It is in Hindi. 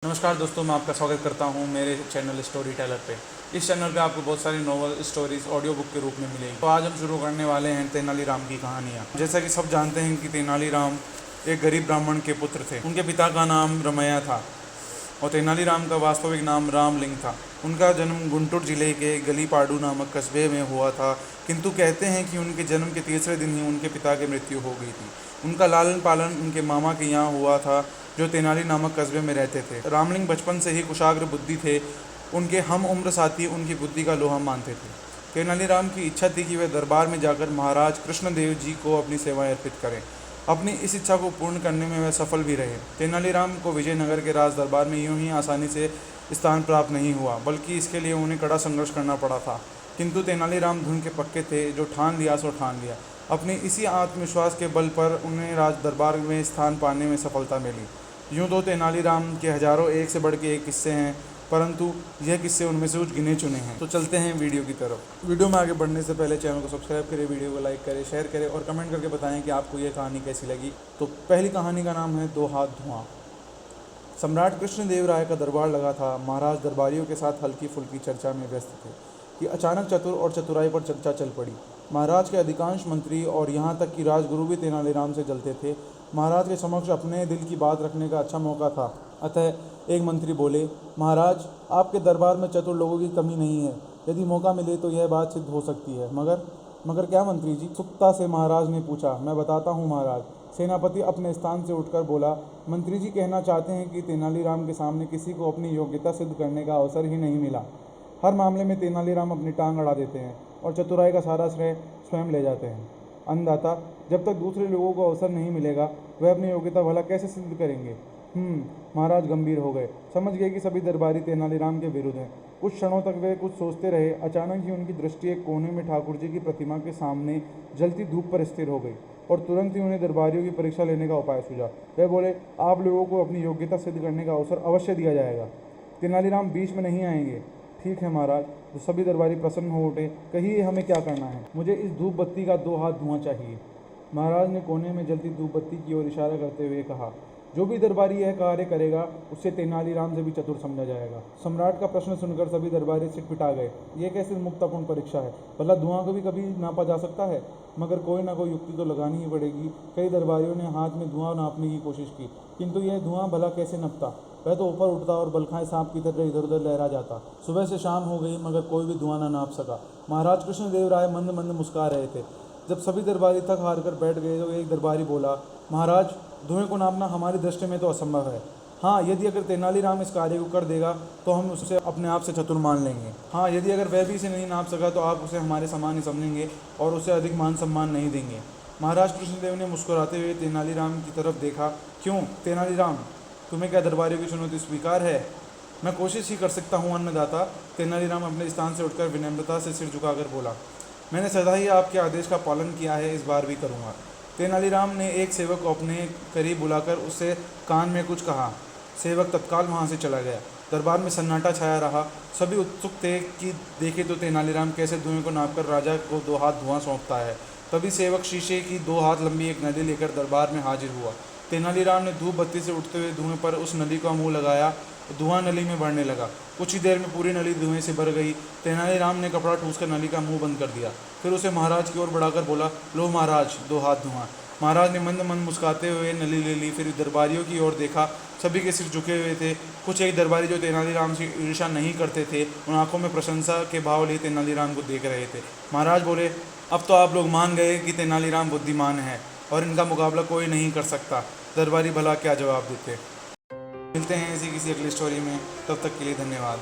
नमस्कार दोस्तों, मैं आपका स्वागत करता हूं मेरे चैनल स्टोरी टेलर पे। इस चैनल पे आपको बहुत सारी नॉवल स्टोरीज ऑडियो बुक के रूप में मिलेंगी। तो आज हम शुरू करने वाले हैं तेनालीराम की कहानियाँ। जैसा कि सब जानते हैं कि तेनालीराम एक गरीब ब्राह्मण के पुत्र थे। उनके पिता का नाम रमैया था और तेनालीराम का वास्तविक नाम रामलिंग था। उनका जन्म गुंटूर जिले के गलीपाड़ू नामक कस्बे में हुआ था, किंतु कहते हैं कि उनके जन्म के तीसरे दिन ही उनके पिता की मृत्यु हो गई थी। उनका लालन पालन उनके मामा के यहाँ हुआ था, जो तेनाली नामक कस्बे में रहते थे। रामलिंग बचपन से ही कुशाग्र बुद्धि थे। उनके हम उम्र साथी उनकी बुद्धि का लोहा मानते थे। तेनालीराम की इच्छा थी कि वे दरबार में जाकर महाराज कृष्णदेव जी को अपनी सेवाएं अर्पित करें। अपनी इस इच्छा को पूर्ण करने में वे सफल भी रहे। तेनालीराम को विजयनगर के राज दरबार में यूं ही आसानी से स्थान प्राप्त नहीं हुआ, बल्कि इसके लिए उन्हें कड़ा संघर्ष करना पड़ा था। किंतु तेनालीराम धुन के पक्के थे, जो ठान लिया सो ठान लिया। अपने इसी आत्मविश्वास के बल पर उन्हें राज दरबार में स्थान पाने में सफलता मिली। यूँ तो तेनालीराम के हजारों एक से बढ़ के एक किस्से हैं, परंतु यह किस्से उनमें से कुछ गिने चुने हैं। तो चलते हैं वीडियो की तरफ। वीडियो में आगे बढ़ने से पहले चैनल को सब्सक्राइब करें, वीडियो को लाइक करें, शेयर करें और कमेंट करके बताएं कि आपको यह कहानी कैसी लगी। तो पहली कहानी का नाम है दो हाथ धुआं। सम्राट कृष्णदेव राय का दरबार लगा था। महाराज दरबारियों के साथ हल्की फुल्की चर्चा में व्यस्त थे कि अचानक चतुर और चतुराई पर चर्चा चल पड़ी। महाराज के अधिकांश मंत्री और यहाँ तक कि राजगुरु भी तेनालीराम से जलते थे। महाराज के समक्ष अपने दिल की बात रखने का अच्छा मौका था। अतः एक मंत्री बोले, महाराज, आपके दरबार में चतुर लोगों की कमी नहीं है। यदि मौका मिले तो यह बात सिद्ध हो सकती है। मगर क्या मंत्री जी? उत्सुकता से महाराज ने पूछा। मैं बताता हूँ महाराज। सेनापति अपने स्थान से उठकर बोला। मंत्री जी कहना चाहते हैं कि तेनालीराम के सामने किसी को अपनी योग्यता सिद्ध करने का अवसर ही नहीं मिला। हर मामले में तेनालीराम अपनी टांग अड़ा देते हैं और चतुराई का सारा श्रेय स्वयं ले जाते हैं। अन्नदाता, जब तक दूसरे लोगों को अवसर नहीं मिलेगा, वह अपनी योग्यता भला कैसे सिद्ध करेंगे? महाराज गंभीर हो गए। समझ गए कि सभी दरबारी तेनालीराम के विरुद्ध हैं। कुछ क्षणों तक वे कुछ सोचते रहे। अचानक ही उनकी दृष्टि एक कोने में ठाकुर जी की प्रतिमा के सामने जलती धूप पर स्थिर हो गई और तुरंत ही उन्हें दरबारियों की परीक्षा लेने का उपाय सूझा। वे बोले, आप लोगों को अपनी योग्यता सिद्ध करने का अवसर अवश्य दिया जाएगा। तेनालीराम बीच में नहीं आएंगे। ठीक है महाराज। तो सभी दरबारी प्रसन्न हो उठे। कहिए, हमें क्या करना है? मुझे इस धूप बत्ती का 2 हाथ धुआं चाहिए। महाराज ने कोने में जलती धूप बत्ती की ओर इशारा करते हुए कहा। जो भी दरबारी यह कार्य करेगा, उससे तेनालीराम से भी चतुर समझा जाएगा। सम्राट का प्रश्न सुनकर सभी दरबारी सिटपिटा गए। यह कैसे मुक्तापूर्ण परीक्षा है? भला धुआं को भी कभी नापा जा सकता है? मगर कोई ना कोई युक्ति तो लगानी ही पड़ेगी। कई दरबारियों ने हाथ में धुआं नापने की कोशिश की, किंतु यह धुआं भला कैसे नपता? वह तो ऊपर उठता और बलखाएं सांप की तरह इधर उधर लहरा जाता। सुबह से शाम हो गई, मगर कोई भी धुआं न नाप सका। महाराज कृष्णदेव राय मंद मंद मुस्कुरा रहे थे। जब सभी दरबारी थक हार कर बैठ गए तो एक दरबारी बोला, महाराज, धुएं को नापना हमारी दृष्टि में तो असंभव है। हाँ, यदि अगर तेनालीराम इस कार्य को कर देगा तो हम उसे अपने आप से चतुर मान लेंगे। हाँ, यदि अगर वह भी इसे नहीं नाप सका तो आप उसे हमारे समान ही समझेंगे और उसे अधिक मान सम्मान नहीं देंगे। महाराज कृष्णदेव ने मुस्कुराते हुए तेनालीराम की तरफ देखा। क्यों तेनालीराम, तुम्हें क्या दरबारियों की चुनौती स्वीकार है? मैं कोशिश ही कर सकता हूँ अन्नदाता। तेनालीराम अपने स्थान से उठकर विनम्रता से सिर झुकाकर बोला। मैंने सदा ही आपके आदेश का पालन किया है, इस बार भी करूँगा। तेनालीराम ने एक सेवक को अपने करीब बुलाकर उससे कान में कुछ कहा। सेवक तत्काल वहाँ से चला गया। दरबार में सन्नाटा छाया रहा। सभी उत्सुक थे कि देखे तो तेनालीराम कैसे धुएं को नापकर राजा को 2 हाथ धुआं सौंपता है। तभी सेवक शीशे की 2 हाथ लंबी एक नली लेकर दरबार में हाजिर हुआ। तेनालीराम ने धूप बत्ती से उठते हुए धुएं पर उस नली का मुंह लगाया। धुआं नली में बढ़ने लगा। कुछ ही देर में पूरी नली धुएं से भर गई। तेनालीराम ने कपड़ा ठूंसकर नली का मुंह बंद कर दिया। फिर उसे महाराज की ओर बढ़ाकर बोला, लो महाराज, 2 हाथ धुआं। महाराज ने मंद मंद मुस्कुराते हुए नली ले ली। फिर दरबारियों की ओर देखा। सभी के सिर झुके हुए थे। कुछ एक दरबारी जो तेनालीराम से ईर्ष्या नहीं करते थे, उन आंखों में प्रशंसा के भाव लिए तेनालीराम को देख रहे थे। महाराज बोले, अब तो आप लोग मान गए कि तेनालीराम बुद्धिमान है और इनका मुकाबला कोई नहीं कर सकता। दरबारी भला क्या जवाब देते। मिलते हैं ऐसी किसी अगली स्टोरी में। तब तक के लिए धन्यवाद।